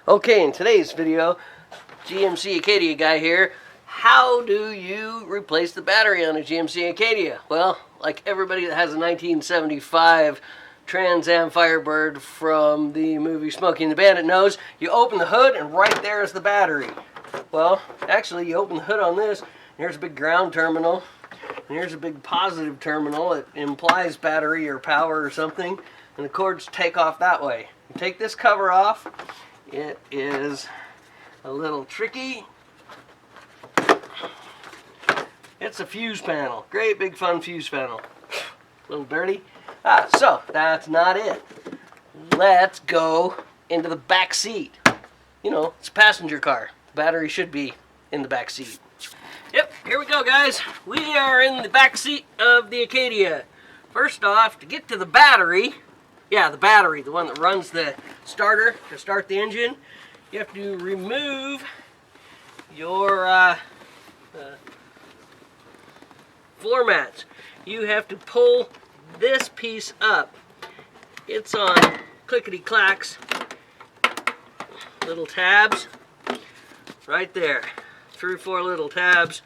Okay, in today's video, GMC Acadia guy here. How do you replace the battery on a GMC Acadia? Well, like everybody that has a 1975 Trans Am Firebird from the movie Smokey and the Bandit knows, you open the hood and right there is the battery. Well, actually you open the hood on this, and here's a big ground terminal, and here's a big positive terminal. It implies battery or power or something, and the cords take off that way. You take this cover off. It is a little tricky. It's a fuse panel. Great big fun fuse panel. A little dirty. So that's not it. Let's go into the back seat. You know, it's a passenger car. The battery should be in the back seat. Yep, here we go, guys. We are in the back seat of the Acadia. First off, to get to the battery, the battery, the one that runs the starter to start the engine, you have to remove your floor mats. You have to pull this piece up. It's on clickety-clacks, little tabs, right there. 3 or 4 little tabs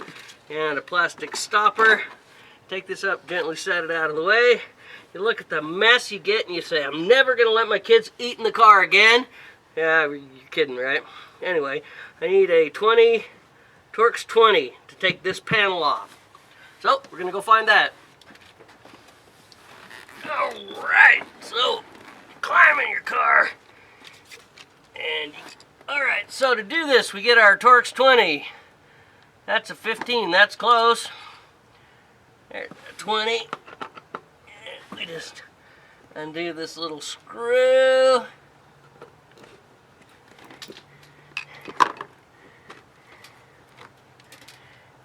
and a plastic stopper. Take this up, gently set it out of the way. You look at the mess you get and you say, I'm never going to let my kids eat in the car again. Yeah, you're kidding, right? Anyway, I need a Torx 20 to take this panel off. So, we're going to go find that. Alright, so, climb in your car. Alright, so to do this, we get our Torx 20. That's a 15, that's close. There's a 20. And we just undo this little screw.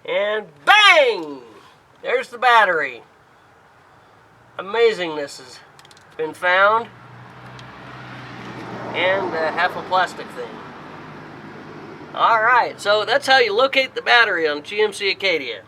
And bang! There's the battery. Amazingness has been found. And half a plastic thing. Alright, so that's how you locate the battery on GMC Acadia.